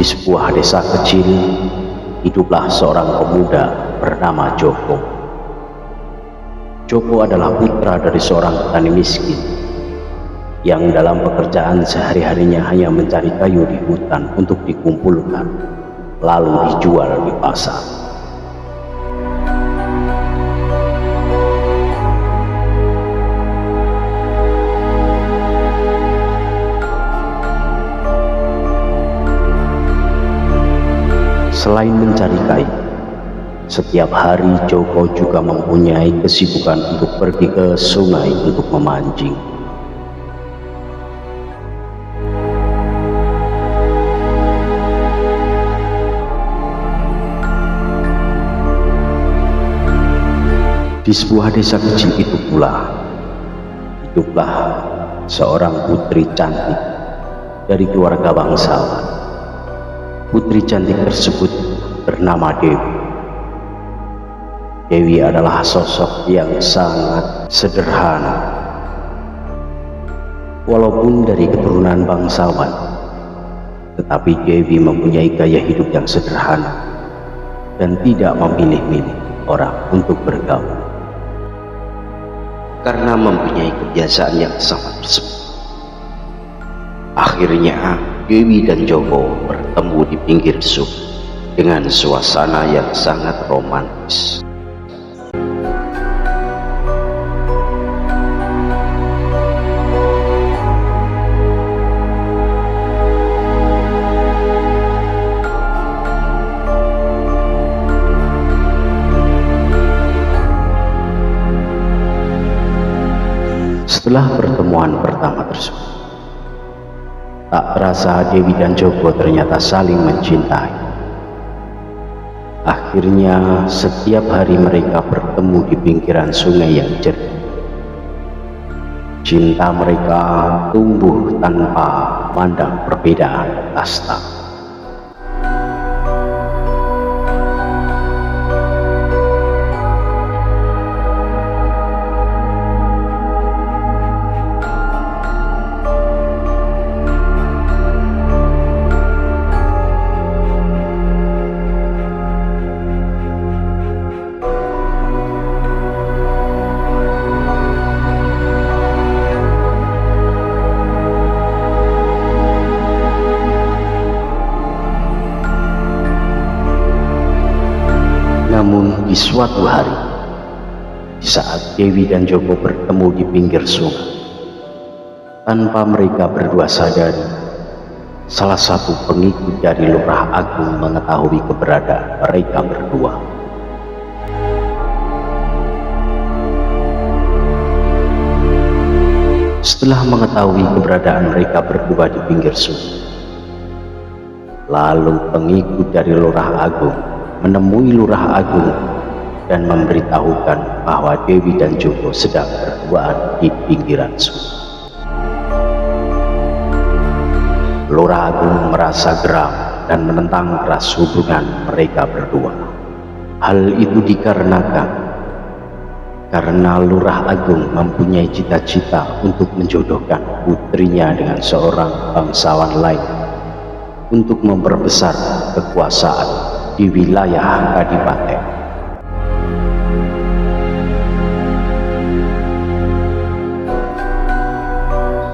sebuah desa kecil, hiduplah seorang pemuda bernama Joko. Joko adalah putra dari seorang petani miskin yang dalam pekerjaan sehari-harinya hanya mencari kayu di hutan untuk dikumpulkan, lalu dijual di pasar. Selain mencari kayu, setiap hari Joko juga mempunyai kesibukan untuk pergi ke sungai untuk memancing. Di sebuah desa kecil itu pula, hiduplah seorang putri cantik dari keluarga bangsawan. Putri cantik tersebut bernama Dewi. Dewi adalah sosok yang sangat sederhana. Walaupun dari keturunan bangsawan, tetapi Dewi mempunyai gaya hidup yang sederhana dan tidak memilih-milih orang untuk bergaul. Karena mempunyai kebiasaan yang sangat tersebut, akhirnya Dewi dan Joko bertemu di pinggir sungai dengan suasana yang sangat romantis. Setelah pertemuan pertama tersebut, tak terasa Dewi dan Joko ternyata saling mencintai. Akhirnya setiap hari mereka bertemu di pinggiran sungai yang jernih. Cinta mereka tumbuh tanpa pandang perbedaan kasta. Namun di suatu hari, di saat Dewi dan Joko bertemu di pinggir sungai, tanpa mereka berdua sadari, salah satu pengikut dari Lurah Agung mengetahui keberadaan mereka berdua. Setelah mengetahui keberadaan mereka berdua di pinggir sungai, lalu pengikut dari Lurah Agung menemui Lurah Agung dan memberitahukan bahwa Dewi dan Joko sedang berduaan di pinggiran sungai. Lurah Agung merasa geram dan menentang keras hubungan mereka berdua. Hal itu dikarenakan karena Lurah Agung mempunyai cita-cita untuk menjodohkan putrinya dengan seorang bangsawan lain untuk memperbesar kekuasaan di wilayah Kadipaten.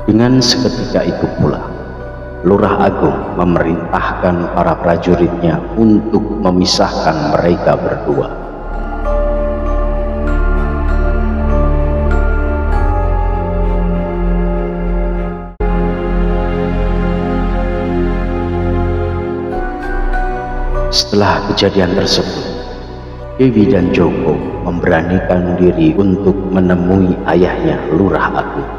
Dengan seketika itu pula, Lurah Agung memerintahkan para prajuritnya untuk memisahkan mereka berdua. Setelah kejadian tersebut, Dewi dan Joko memberanikan diri untuk menemui ayahnya Lurah Agung.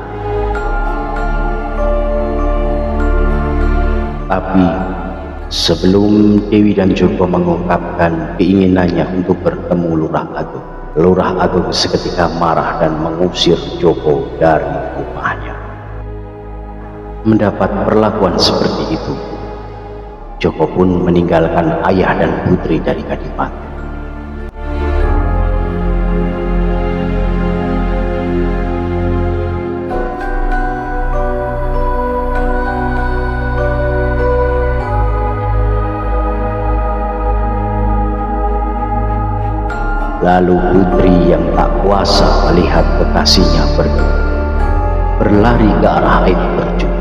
Tapi sebelum Dewi dan Joko mengungkapkan keinginannya untuk bertemu Lurah Agung, Lurah Agung seketika marah dan mengusir Joko dari rumahnya. Mendapat perlakuan seperti itu, Joko pun meninggalkan ayah dan putri dari Kadipaten. Lalu putri yang tak kuasa melihat kekasihnya pergi, berlari ke arah air terjun.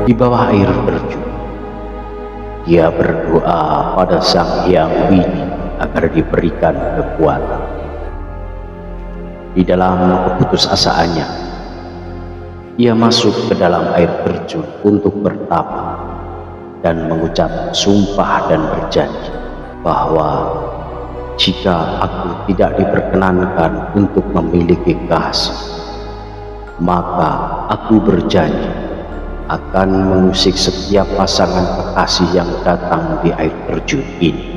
Di bawah air terjun, dia berdoa pada Sang Hyang Widi agar diberikan kekuatan. Di dalam keputusasaannya, ia masuk ke dalam air terjun untuk bertapa dan mengucap sumpah dan berjanji bahwa jika aku tidak diperkenankan untuk memiliki kekasih, maka aku berjanji akan mengusik setiap pasangan kekasih yang datang di air terjun ini.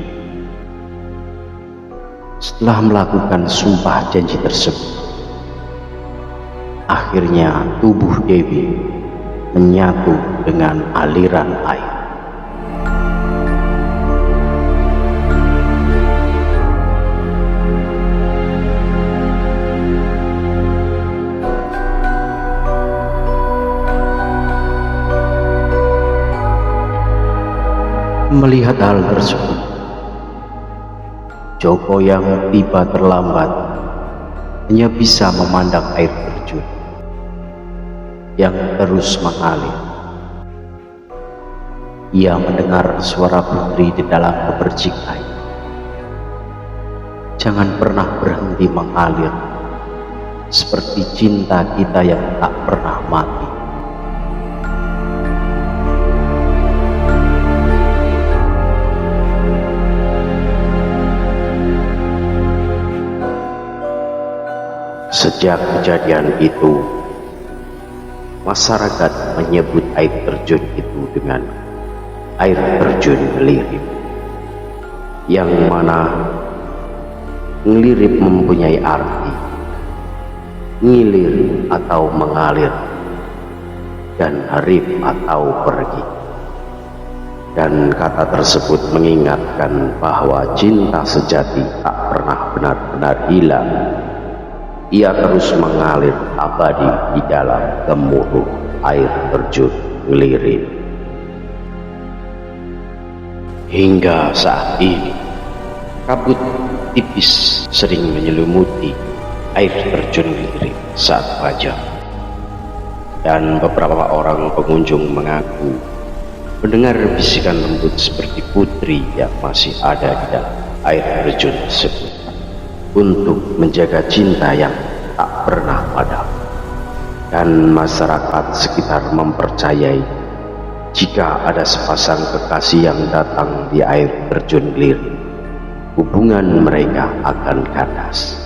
Setelah melakukan sumpah janji tersebut, akhirnya tubuh Dewi menyatu dengan aliran air. Melihat hal tersebut, Joko yang tiba terlambat hanya bisa memandang air terjun yang terus mengalir. Ia mendengar suara putri di dalam gemercik air. Jangan pernah berhenti mengalir, seperti cinta kita yang tak pernah mati. Sejak kejadian itu, masyarakat menyebut air terjun itu dengan air terjun Ngelirip, yang mana Ngelirip mempunyai arti ngilir atau mengalir, dan harip atau pergi. Dan kata tersebut mengingatkan bahwa cinta sejati tak pernah benar-benar hilang. Ia terus mengalir abadi di dalam gemuruh air terjun Ngelirip. Hingga saat ini, kabut tipis sering menyelimuti air terjun Ngelirip saat fajar. Dan beberapa orang pengunjung mengaku mendengar bisikan lembut seperti putri yang masih ada di dalam air terjun tersebut, untuk menjaga cinta yang tak pernah padam. Dan masyarakat sekitar mempercayai jika ada sepasang kekasih yang datang di air terjun Ngelirip, hubungan mereka akan kandas.